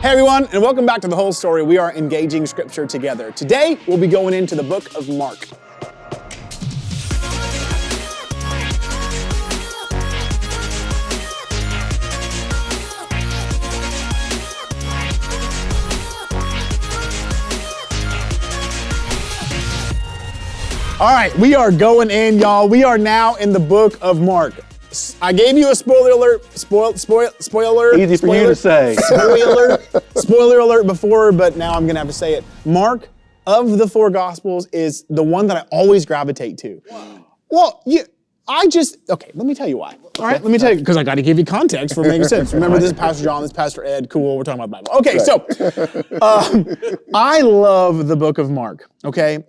Hey everyone, and welcome back to The Whole Story. We are engaging Scripture together. Today, we'll be going into the book of Mark. All right, we are going in, y'all. We are now in the book of Mark. I gave you a spoiler alert, spoiler. Easy for you to say. Spoiler alert before, but now I'm gonna have to say it. Mark, of the four Gospels, is the one that I always gravitate to. Well, okay, let me tell you why. All right, let me tell you, because I got to give you context for it making sense. Remember, this is Pastor John, this is Pastor Ed, cool, we're talking about the Bible. Okay, so, I love the book of Mark, okay?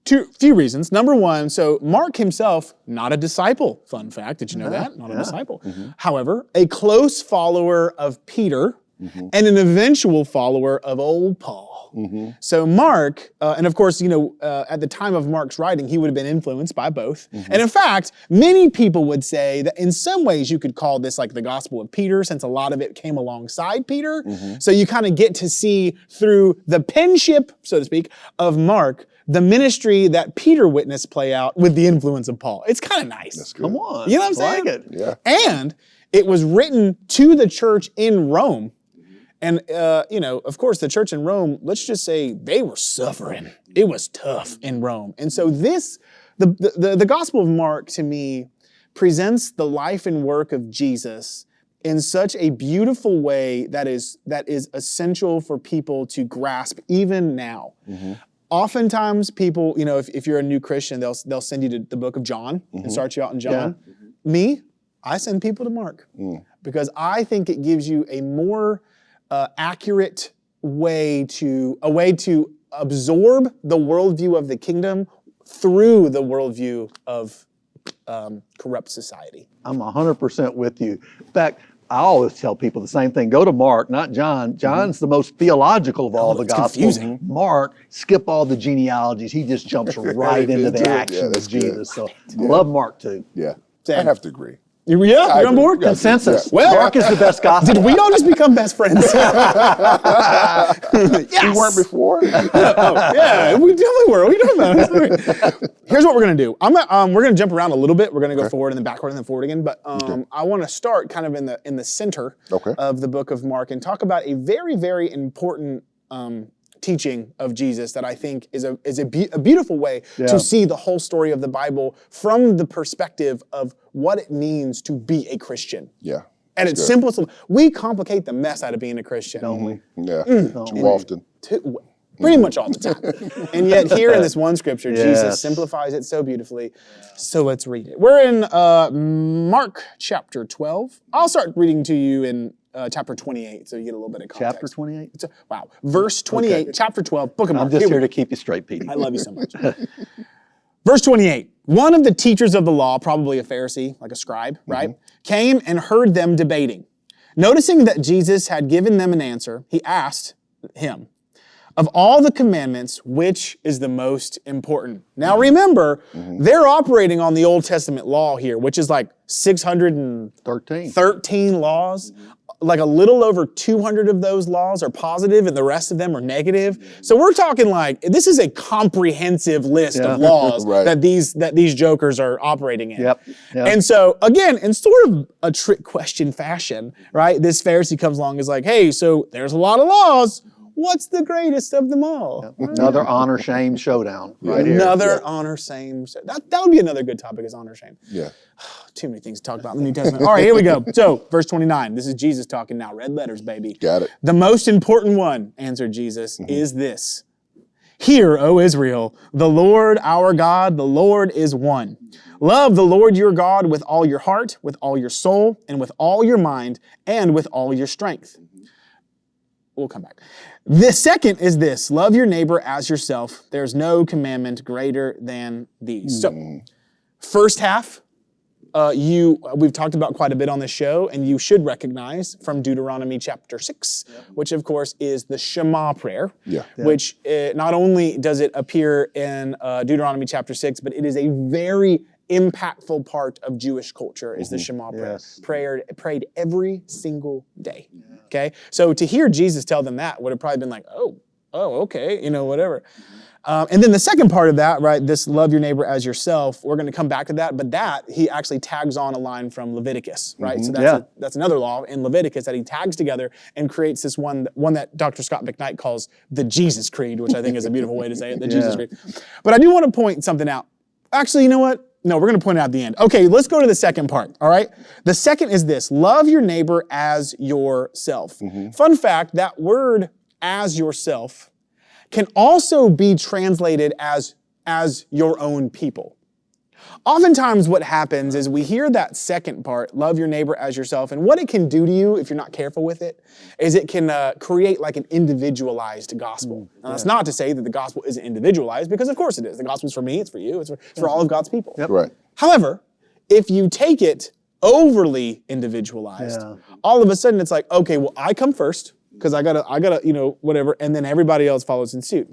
Few reasons. Number one, so Mark himself, not a disciple. Fun fact, did you know that? Not a disciple. However, a close follower of Peter and an eventual follower of old Paul. So Mark, and of course, at the time of Mark's writing, he would have been influenced by both. And in fact, many people would say that in some ways you could call this like the Gospel of Peter, since a lot of it came alongside Peter. So you kind of get to see through the penship, so to speak, of Mark, the ministry that Peter witnessed play out with the influence of Paul. It's kind of nice. That's good. Come on. You know what I'm saying? I like it. Yeah. And it was written to the church in Rome. And, of course, the church in Rome, let's just say they were suffering. It was tough in Rome. And so the Gospel of Mark, to me, presents the life and work of Jesus in such a beautiful way that is essential for people to grasp even now. Oftentimes people, if you're a new Christian, they'll send you to the book of John and start you out in John. Me, I send people to Mark because I think it gives you a more accurate way to absorb the worldview of the kingdom through the worldview of corrupt society. I'm 100% with you. In fact, I always tell people the same thing. Go to Mark, not John. John's the most theological of all the Gospels. Confusing. Mark, skip all the genealogies. He just jumps right into the action of Jesus. So I love Mark too. Yeah, Same. I have to agree. You're on board? Consensus. Yeah. Well, Mark is the best gospel. Did we all just become best friends? Yes. You weren't before? Yeah, we definitely were. What are you talking about? Here's what we're going to do. We're going to jump around a little bit. We're going to go forward and then backward and then forward again. But I want to start kind of in the center of the book of Mark and talk about a very, very important teaching of Jesus that I think is a beautiful way to see the whole story of the Bible from the perspective of what it means to be a Christian. Yeah. And it's simple. We complicate the mess out of being a Christian. Don't we? Yeah, too often. Pretty much all the time. And yet here in this one scripture, Jesus simplifies it so beautifully. So let's read it. We're in Mark chapter 12. I'll start reading to you in chapter 28, so you get a little bit of context. Chapter 28? Wow. Verse 28, chapter 12, book of Mark. I'm just here to keep you straight, Petey. I love you so much. Verse 28, one of the teachers of the law, probably a Pharisee, like a scribe, right, came and heard them debating. Noticing that Jesus had given them an answer, he asked him, of all the commandments, which is the most important? Now remember, they're operating on the Old Testament law here, which is like 613 laws. Like a little over 200 of those laws are positive and the rest of them are negative. So we're talking like, this is a comprehensive list of laws that these jokers are operating in. And so again, in sort of a trick question fashion, right? This Pharisee comes along and is like, hey, so there's a lot of laws. What's the greatest of them all? Another honor shame showdown right here. Another honor shame. That would be another good topic is honor shame. Yeah. Too many things to talk about in the New Testament. All right, here we go. So, verse 29. This is Jesus talking now. Red letters, baby. Got it. The most important one, answered Jesus, is this. Hear, O Israel, the Lord our God, the Lord is one. Love the Lord your God with all your heart, with all your soul, and with all your mind, and with all your strength. We'll come back. The second is this, love your neighbor as yourself. There's no commandment greater than these. So, first half, we've talked about quite a bit on this show, and you should recognize from Deuteronomy chapter 6, which of course is the Shema prayer, which not only does it appear in Deuteronomy chapter 6, but it is a very impactful part of Jewish culture is the Shema prayer. Yes. Prayed every single day. Okay? So to hear Jesus tell them that would have probably been like, oh, okay, whatever. And then the second part of that, right, this love your neighbor as yourself, we're going to come back to that, but that he actually tags on a line from Leviticus, right? So that's another law in Leviticus that he tags together and creates this one that Dr. Scott McKnight calls the Jesus Creed, which I think is a beautiful way to say it, the Jesus Creed. But I do want to point something out. Actually, you know what? No, we're going to point it out at the end. Okay, let's go to the second part, all right? The second is this, love your neighbor as yourself. Fun fact, that word as yourself can also be translated as your own people. Oftentimes what happens is we hear that second part, love your neighbor as yourself, and what it can do to you if you're not careful with it is it can create like an individualized gospel. Now that's not to say that the gospel isn't individualized, because of course it is. The gospel's for me, it's for you, it's for all of God's people. Right. However, if you take it overly individualized, all of a sudden it's like, okay, well I come first, because I gotta, whatever, and then everybody else follows in suit.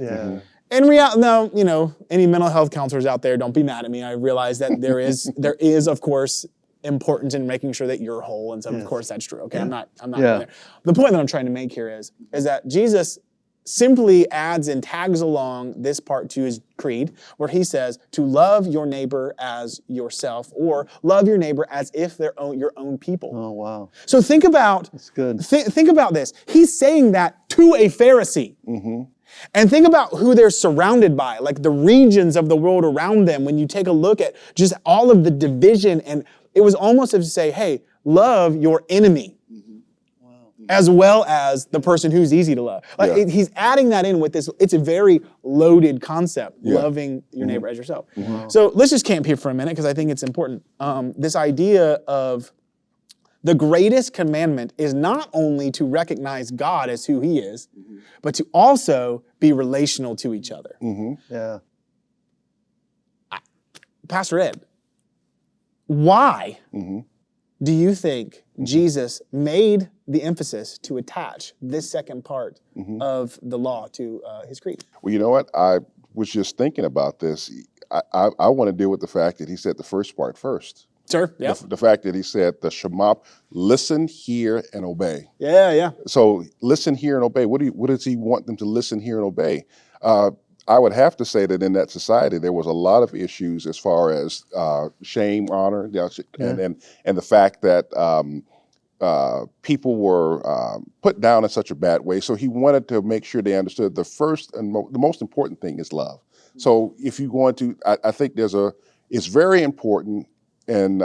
In reality, no, any mental health counselors out there, don't be mad at me. I realize that there is, of course, importance in making sure that you're whole, and so of course that's true. Okay, I'm not there. The point that I'm trying to make here is that Jesus simply adds and tags along this part to his creed, where he says to love your neighbor as yourself, or love your neighbor as if they're your own people. Oh, wow. So think about, That's good. Think about this. He's saying that to a Pharisee. And think about who they're surrounded by, like the regions of the world around them. When you take a look at just all of the division, and it was almost as to say, hey, love your enemy. As well as the person who's easy to love. He's adding that in with this. It's a very loaded concept, loving your neighbor as yourself. So let's just camp here for a minute, because I think it's important. This idea of the greatest commandment is not only to recognize God as who he is, but to also be relational to each other. Pastor Ed, why do you think Jesus made the emphasis to attach this second part of the law to his creed? Well, you know what? I was just thinking about this. I want to deal with the fact that he said the first part first. Sure, yeah. The fact that he said the Shema, listen, hear, and obey. Yeah. So listen, hear, and obey. What does he want them to listen, hear, and obey? I would have to say that in that society, there was a lot of issues as far as shame, honor, and the fact that people were put down in such a bad way. So he wanted to make sure they understood the first and the most important thing is love. So if you're going to, I think it's very important and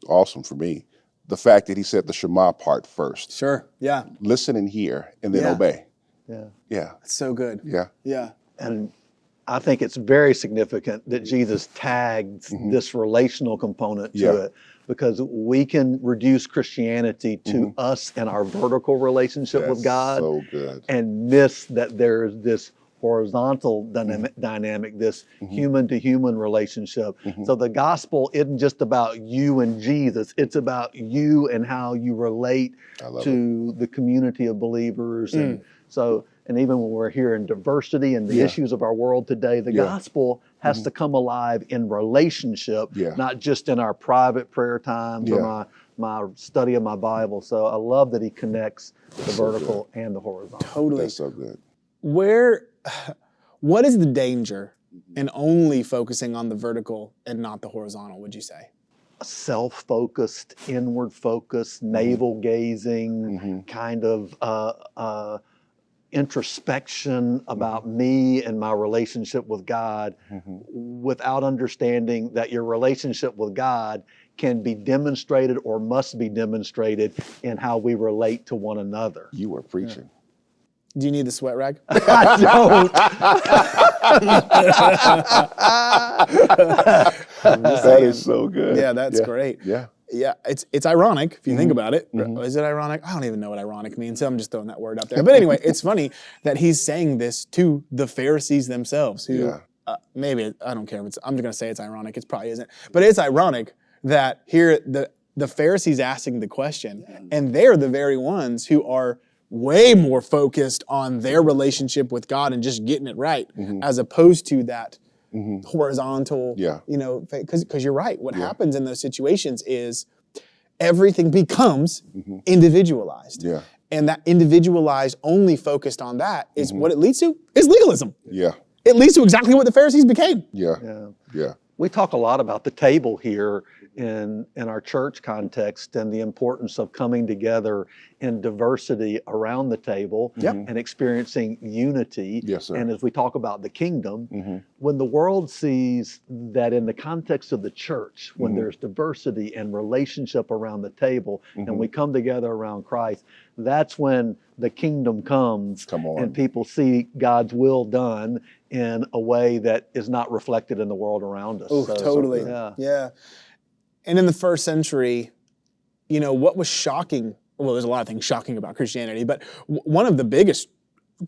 awesome for me, the fact that he said the Shema part first. Sure, yeah. Listen and hear, and then obey. Yeah. It's so good. Yeah. And I think it's very significant that Jesus tags this relational component to it, because we can reduce Christianity to us and our vertical relationship with God, so good, and miss that there's this horizontal dynamic, this human to human relationship. So the gospel isn't just about you and Jesus, it's about you and how you relate to the community of believers. And so, and even when we're hearing diversity and the issues of our world today, the gospel has to come alive in relationship, not just in our private prayer times or my study of my Bible. So I love that he connects the vertical and the horizontal. Totally. That's so good. What is the danger in only focusing on the vertical and not the horizontal, would you say? Self-focused, inward-focused, navel-gazing, kind of introspection about me and my relationship with God, without understanding that your relationship with God can be demonstrated or must be demonstrated in how we relate to one another. You are preaching. Do you need the sweat rag? I don't. That is so good. Yeah, that's great. Yeah. Yeah, it's ironic if you think about it. Is it ironic? I don't even know what ironic means, so I'm just throwing that word out there. But anyway, it's funny that he's saying this to the Pharisees themselves, who maybe, I don't care. I'm just going to say it's ironic. It probably isn't. But it's ironic that here the Pharisees asking the question, and they're the very ones who are way more focused on their relationship with God and just getting it right, as opposed to that horizontal, Yeah. because you're right. What happens in those situations is everything becomes individualized. Yeah. And that individualized, only focused on that is what it leads to is legalism. Yeah. It leads to exactly what the Pharisees became. Yeah. Yeah. Yeah. We talk a lot about the table here in our church context and the importance of coming together in diversity around the table and experiencing unity. Yes, sir. And as we talk about the kingdom, when the world sees that in the context of the church, when there's diversity and relationship around the table and we come together around Christ, that's when the kingdom comes. Come on. And people see God's will done in a way that is not reflected in the world around us. Oh, totally. Yeah. And in the first century, what was shocking, well, there's a lot of things shocking about Christianity, but one of the biggest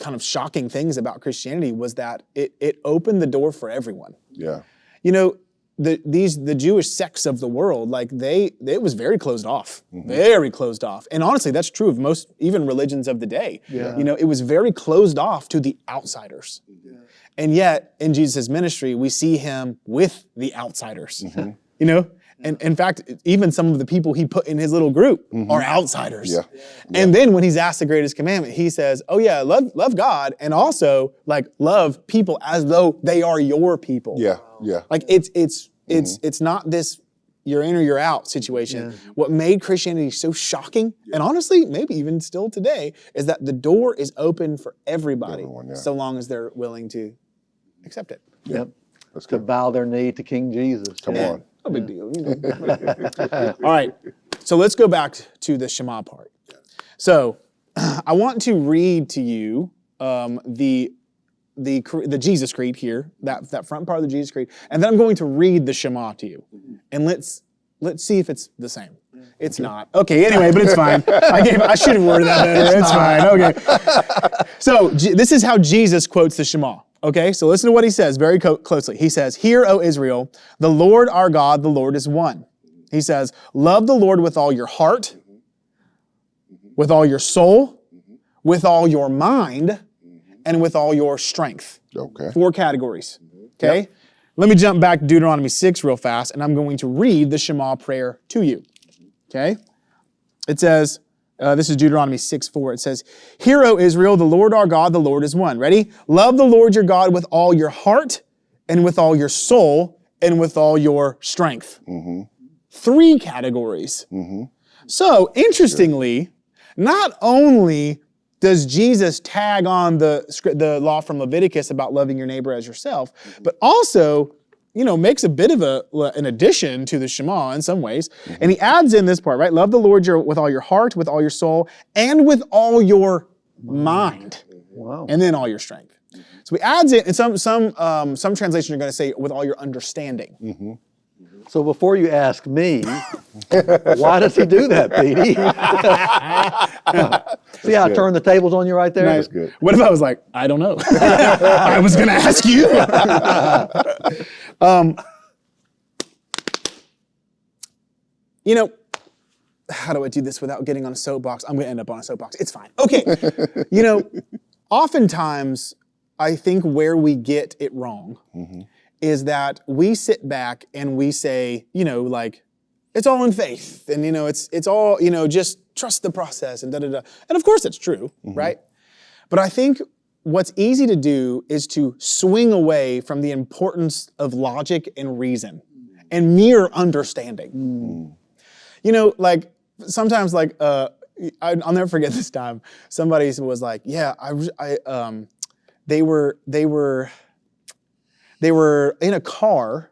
kind of shocking things about Christianity was that it opened the door for everyone. Yeah. The Jewish sects of the world, like it was very closed off, very closed off. And honestly, that's true of most, even religions of the day. Yeah. It was very closed off to the outsiders. And yet in Jesus' ministry, we see him with the outsiders, And in fact, even some of the people he put in his little group are outsiders. Yeah. And then when he's asked the greatest commandment, he says, oh yeah, love God, and also like love people as though they are your people. Yeah. Yeah. Like it's not this you're in or you're out situation. What made Christianity so shocking, and honestly, maybe even still today, is that the door is open for everybody, so long as they're willing to accept it. Yep. That's To good. bow their knee to King Jesus. Come on. No big deal. All right, so let's go back to the Shema part. So I want to read to you the Jesus Creed here, that front part of the Jesus Creed, and then I'm going to read the Shema to you, and let's see if it's the same. It's not. Okay, anyway, but it's fine. I should have worded that better. It's fine. Okay. So this is how Jesus quotes the Shema. Okay, so listen to what he says very closely. He says, "Hear, O Israel, the Lord our God, the Lord is one." He says, "Love the Lord with all your heart, with all your soul, with all your mind, and with all your strength." Okay. 4 categories. Okay? Let me jump back to Deuteronomy 6 real fast, and I'm going to read the Shema prayer to you. Okay? It says, this is Deuteronomy 6:4. It says, "Hear, O Israel, the Lord our God, the Lord is one." Ready? "Love the Lord your God with all your heart, and with all your soul, and with all your strength." 3 categories. So, interestingly, not only does Jesus tag on the law from Leviticus about loving your neighbor as yourself, but also makes a bit of an addition to the Shema in some ways. And he adds in this part, right? Love the Lord with all your heart, with all your soul, and with all your mind. Wow. And then all your strength. So he adds it, and some translations are going to say with all your understanding. So before you ask me, why does he do that, Petey? See how I turned the tables on you right there? Nice. Good. What if I was like, I don't know. I was going to ask you. How do I do this without getting on a soapbox? I'm going to end up on a soapbox. It's fine. Okay. Oftentimes, I think where we get it wrong is that we sit back and we say, it's all in faith, and it's all, just trust the process and da-da-da. And of course that's true, right? But I think what's easy to do is to swing away from the importance of logic and reason and mere understanding. Sometimes I'll never forget this time. Somebody was like, yeah, they were in a car,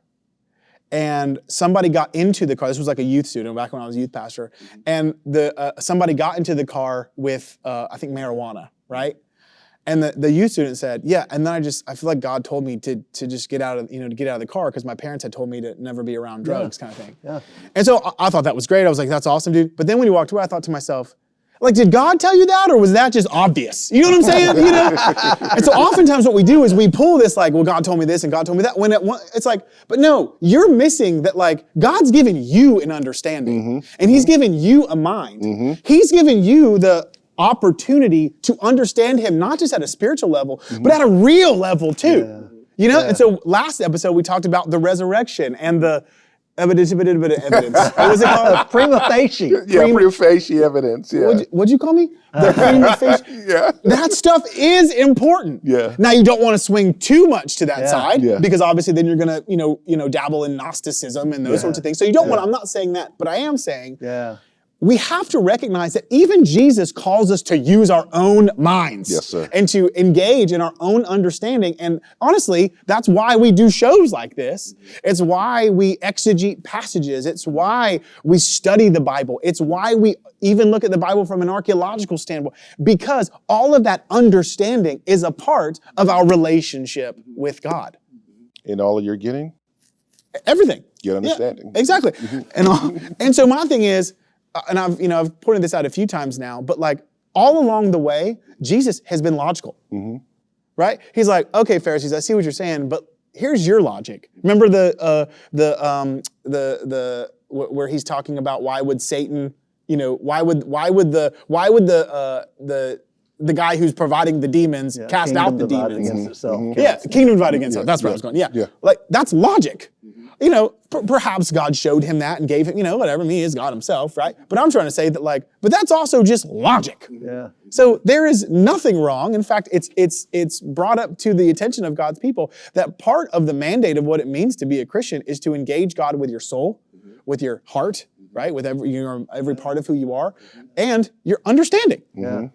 and somebody got into the car. This was like a youth student back when I was a youth pastor. And somebody got into the car with, I think, marijuana, right? And the youth student said, yeah. And then I feel like God told me to just get out of the car because my parents had told me to never be around drugs, kind of thing. Yeah. And so I thought that was great. I was like, that's awesome, dude. But then when he walked away, I thought to myself, did God tell you that, or was that just obvious? You know what I'm saying? And so oftentimes what we do is we pull this well, God told me this and God told me that. When it's like, but no, you're missing that. God's given you an understanding, and He's given you a mind. He's given you the opportunity to understand Him, not just at a spiritual level, but at a real level too. You know, and so last episode we talked about the resurrection and the evidence. What was it called? Prima facie. Yeah, prima facie evidence. Yeah. What'd you call me? The prima facie. Yeah. That stuff is important. Yeah. Now you don't want to swing too much to that side Yeah. because obviously then you're gonna, dabble in Gnosticism and those sorts of things. So you don't want. I'm not saying that, but I am saying. Yeah. We have to recognize that even Jesus calls us to use our own minds. Yes, sir. And to engage in our own understanding. And honestly, that's why we do shows like this. It's why we exegete passages. It's why we study the Bible. It's why we even look at the Bible from an archaeological standpoint. Because all of that understanding is a part of our relationship with God. In all of your getting, Everything. get understanding. Yeah, exactly. And so my thing is, and I've pointed this out a few times now, but like all along the way, Jesus has been logical, right? He's like, okay, Pharisees, I see what you're saying, but here's your logic. Remember where he's talking about why would Satan, why would the guy who's providing the demons cast out the demons? Against itself. Yeah, kingdom divided against itself. That's where I was going. Yeah. Like that's logic. Perhaps God showed him that and gave him, whatever. He is God himself, right? But I'm trying to say that but that's also just logic. Yeah. So there is nothing wrong. In fact, it's brought up to the attention of God's people that part of the mandate of what it means to be a Christian is to engage God with your soul, with your heart, right? With every part of who you are, and your understanding. Yeah.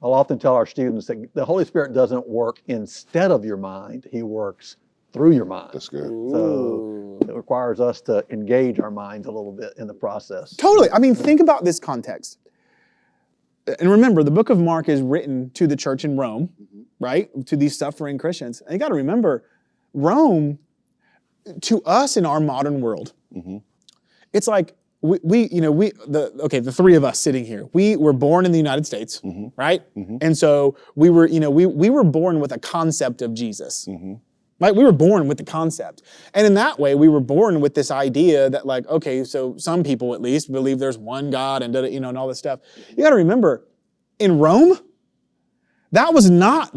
I'll often tell our students that the Holy Spirit doesn't work instead of your mind. He works through your mind. That's good. So it requires us to engage our minds a little bit in the process. Totally. I mean, think about this context. And remember, the book of Mark is written to the church in Rome, right? To these suffering Christians. And you got to remember, Rome, to us in our modern world, it's like the three of us sitting here, we were born in the United States, right? And so we were born with a concept of Jesus. Right? We were born with the concept. And in that way, we were born with this idea that so some people at least believe there's one God and, and all this stuff. You got to remember, in Rome, that was not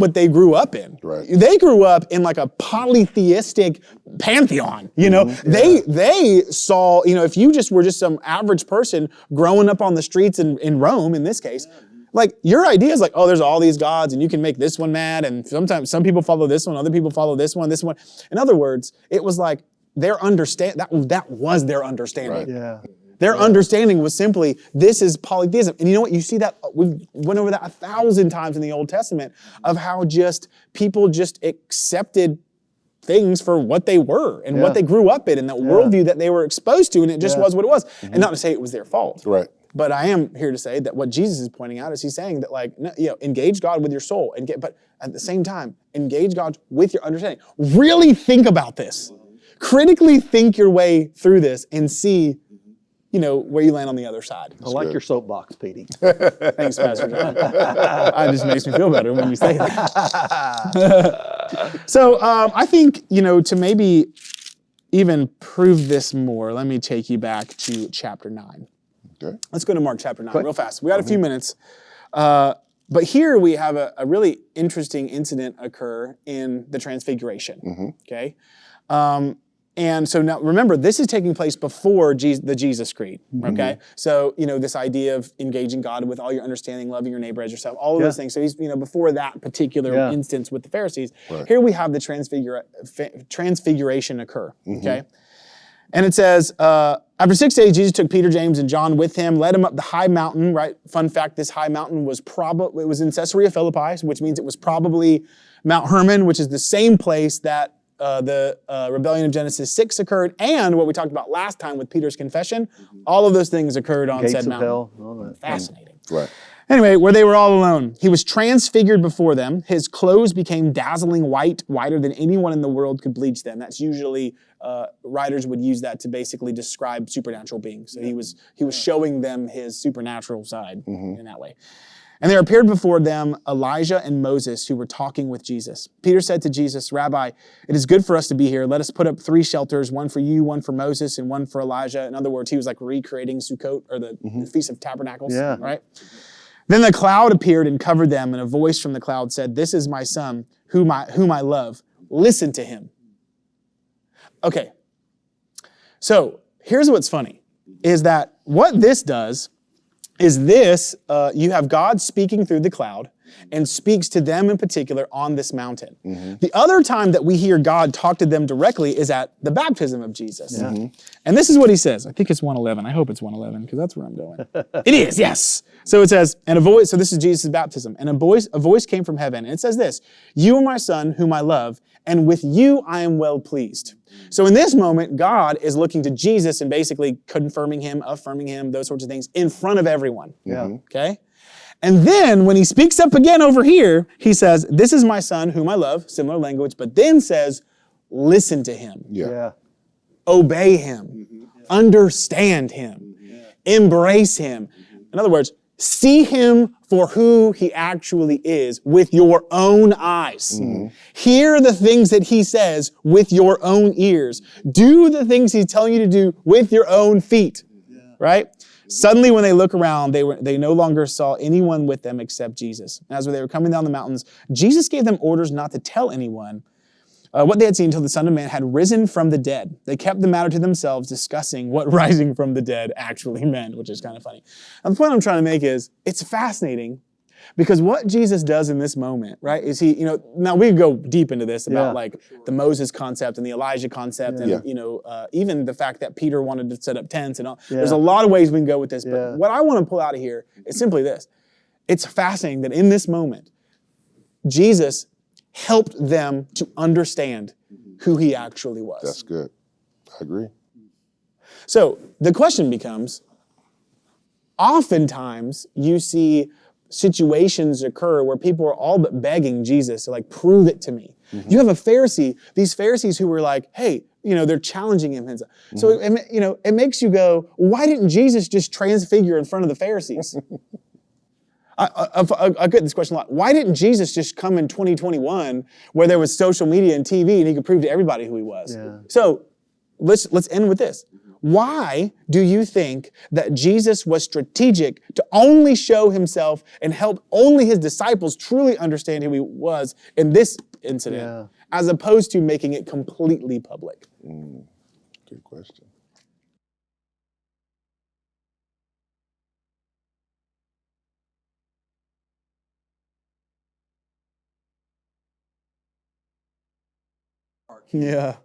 what they grew up in. Right. They grew up in like a polytheistic pantheon. They saw, if you were just some average person growing up on the streets in Rome, in this case, like your idea is like, oh, there's all these gods and you can make this one mad. And sometimes some people follow this one, other people follow this one. In other words, it was like that was their understanding. Right. Yeah. Their understanding was simply, this is polytheism. And you know what? You see that, we went over that 1,000 times in the Old Testament of how people accepted things for what they were and what they grew up in and that worldview that they were exposed to, and it just was what it was. And not to say it was their fault. Right. But I am here to say that what Jesus is pointing out is he's saying that engage God with your soul, but at the same time, engage God with your understanding. Really think about this. Critically think your way through this and see, where you land on the other side. I like your soapbox, Petey. Thanks, Pastor John. It just makes me feel better when you say that. So I think, to maybe even prove this more, let me take you back to chapter 9. Okay. Let's go to Mark chapter 9 real fast. We got a few minutes. But here we have a really interesting incident occur in the Transfiguration. Okay? And so now remember, this is taking place before the Jesus Creed. Okay? So, this idea of engaging God with all your understanding, loving your neighbor as yourself, all of those things. So he's, before that particular instance with the Pharisees, here we have the Transfiguration occur. Okay? And it says, after 6 days, Jesus took Peter, James, and John with him, led him up the high mountain, right? Fun fact, this high mountain was in Caesarea Philippi, which means it was probably Mount Hermon, which is the same place that the rebellion of Genesis 6 occurred, and what we talked about last time with Peter's confession. All of those things occurred on said mountain. Hell, all that. Fascinating. Right. Anyway, where they were all alone, he was transfigured before them. His clothes became dazzling white, whiter than anyone in the world could bleach them. That's usually, writers would use that to basically describe supernatural beings. So he was showing them his supernatural side in that way. And there appeared before them Elijah and Moses, who were talking with Jesus. Peter said to Jesus, "Rabbi, it is good for us to be here. Let us put up 3 shelters, one for you, one for Moses, and one for Elijah." In other words, he was like recreating Sukkot, or the Feast of Tabernacles, right? Then the cloud appeared and covered them, and a voice from the cloud said, "This is my son, whom I love. Listen to him. Okay. So here's what's funny, is that what this does is this, you have God speaking through the cloud and speaks to them in particular on this mountain. The other time that we hear God talk to them directly is at the baptism of Jesus. And this is what he says. I think it's 1:11. I hope it's 1:11 because that's where I'm going. It is, yes. So it says, and a voice, so this is Jesus' baptism, and a voice came from heaven, and it says this, "You are my son whom I love, and with you I am well pleased." So in this moment, God is looking to Jesus and basically confirming him, affirming him, those sorts of things in front of everyone. Okay? And then when he speaks up again over here, he says, "This is my son whom I love," similar language, but then says, "Listen to him." Obey him. Understand him. Embrace him. In other words, see him for who he actually is with your own eyes. Hear the things that he says with your own ears. Do the things he's telling you to do with your own feet. Right? Suddenly when they look around, they no longer saw anyone with them except Jesus. As they were coming down the mountains, Jesus gave them orders not to tell anyone what they had seen until the Son of Man had risen from the dead. They kept the matter to themselves, discussing what rising from the dead actually meant, which is kind of funny. And the point I'm trying to make is, it's fascinating because what Jesus does in this moment, right, is he, now we go deep into this about like the Moses concept and the Elijah concept and, even the fact that Peter wanted to set up tents and all. There's a lot of ways we can go with this, but what I want to pull out of here is simply this. It's fascinating that in this moment, Jesus helped them to understand who he actually was. That's good. I agree. So the question becomes, oftentimes you see situations occur where people are all but begging Jesus to like, prove it to me. You have these Pharisees who were like, hey, they're challenging him. So, it makes you go, why didn't Jesus just transfigure in front of the Pharisees? I get this question a lot. Why didn't Jesus just come in 2021 where there was social media and TV and he could prove to everybody who he was? So let's end with this. Why do you think that Jesus was strategic to only show himself and help only his disciples truly understand who he was in this incident, as opposed to making it completely public? Good question. Yeah.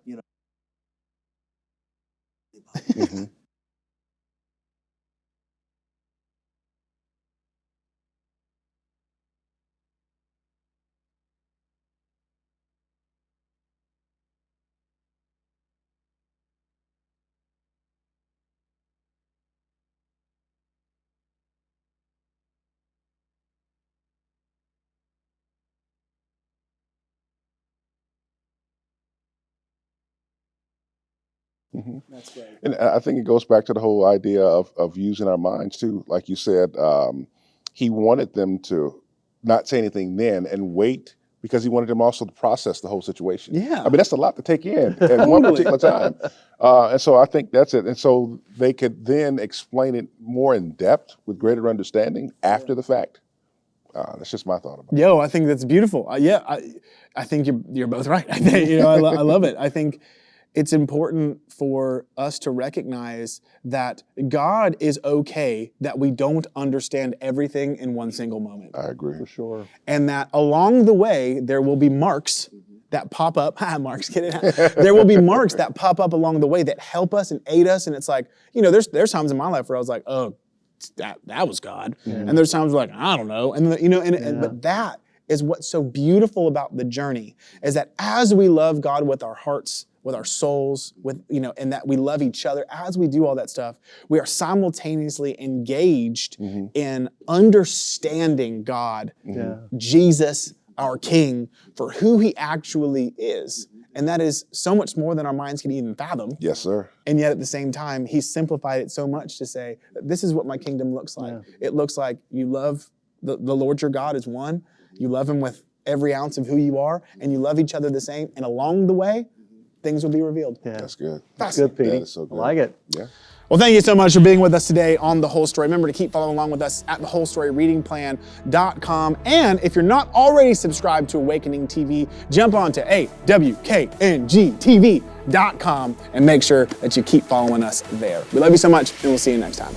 That's right. And I think it goes back to the whole idea of using our minds too. Like you said, he wanted them to not say anything then and wait because he wanted them also to process the whole situation. Yeah. I mean, that's a lot to take in at one particular time. And so I think that's it. And so they could then explain it more in depth with greater understanding after the fact. That's just my thought about it. I think that's beautiful. I think you're both right. I think, I love it. I think it's important for us to recognize that God is okay that we don't understand everything in one single moment. I agree. For sure. And that along the way, there will be marks that pop up. Marks, get it? There will be marks that pop up along the way that help us and aid us. And it's like, there's times in my life where I was like, oh, that was God. And there's times like, I don't know. And but that is what's so beautiful about the journey, is that as we love God with our hearts, with our souls, and that we love each other, as we do all that stuff, we are simultaneously engaged in understanding God, Jesus, our King, for who he actually is. And that is so much more than our minds can even fathom. Yes, sir. And yet at the same time, he simplified it so much to say, this is what my kingdom looks like. It looks like you love the Lord your God is one. You love him with every ounce of who you are, and you love each other the same. And along the way, things will be revealed. That's good. That's good, Petey. That is so good. I like it. Yeah. Well, thank you so much for being with us today on The Whole Story. Remember to keep following along with us at thewholestoryreadingplan.com. And if you're not already subscribed to Awakening TV, jump on to AWKNG TV.com and make sure that you keep following us there. We love you so much, and we'll see you next time.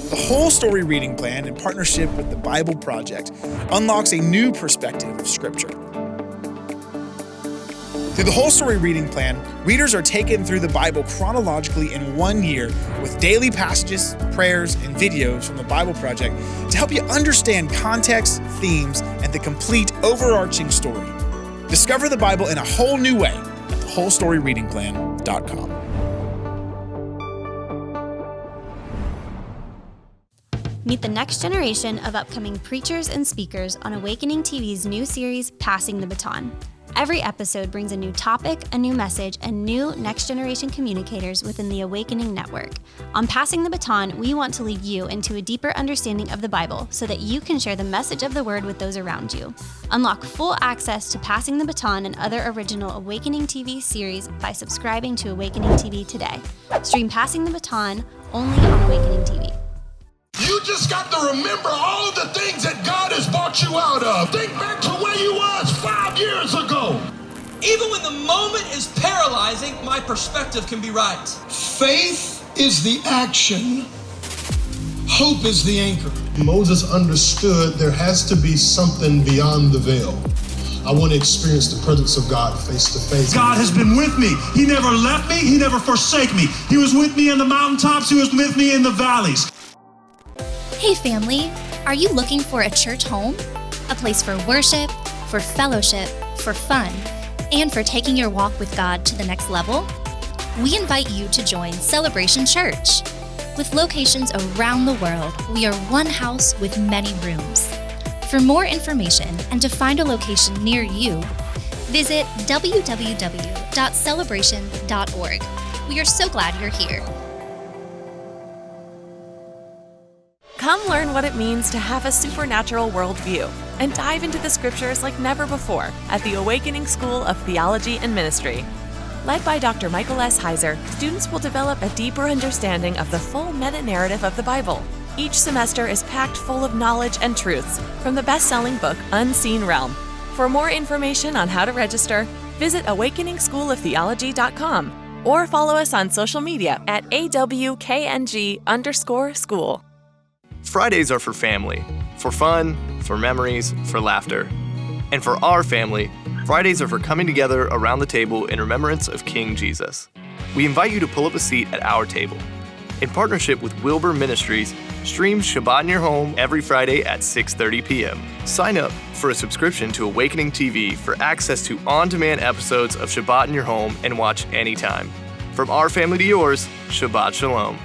The Whole Story Reading Plan, in partnership with the Bible Project, unlocks a new perspective of Scripture. Through the Whole Story Reading Plan, readers are taken through the Bible chronologically in 1 year with daily passages, prayers, and videos from the Bible Project to help you understand context, themes, and the complete overarching story. Discover the Bible in a whole new way at thewholestoryreadingplan.com. Meet the next generation of upcoming preachers and speakers on Awakening TV's new series, Passing the Baton. Every episode brings a new topic, a new message, and new next-generation communicators within the Awakening Network. On Passing the Baton, we want to lead you into a deeper understanding of the Bible so that you can share the message of the Word with those around you. Unlock full access to Passing the Baton and other original Awakening TV series by subscribing to Awakening TV today. Stream Passing the Baton only on Awakening TV. You just got to remember all of the things that God has brought you out of. Think back to where you was 5 years ago. Even when the moment is paralyzing, my perspective can be right. Faith is the action. Hope is the anchor. Moses understood there has to be something beyond the veil. I want to experience the presence of God face to face. God has been with me. He never left me. He never forsake me. He was with me in the mountaintops. He was with me in the valleys. Hey family, are you looking for a church home? A place for worship, for fellowship, for fun, and for taking your walk with God to the next level? We invite you to join Celebration Church. With locations around the world, we are one house with many rooms. For more information and to find a location near you, visit www.celebration.org. We are so glad you're here. Come learn what it means to have a supernatural worldview and dive into the scriptures like never before at the Awakening School of Theology and Ministry. Led by Dr. Michael S. Heiser, students will develop a deeper understanding of the full meta-narrative of the Bible. Each semester is packed full of knowledge and truths from the best-selling book Unseen Realm. For more information on how to register, visit awakeningschooloftheology.com or follow us on social media at AWKNG_school. Fridays are for family, for fun, for memories, for laughter. And for our family, Fridays are for coming together around the table in remembrance of King Jesus. We invite you to pull up a seat at our table. In partnership with Wilbur Ministries, stream Shabbat in your home every Friday at 6:30 p.m. Sign up for a subscription to Awakening TV for access to on-demand episodes of Shabbat in your home and watch anytime. From our family to yours, Shabbat Shalom.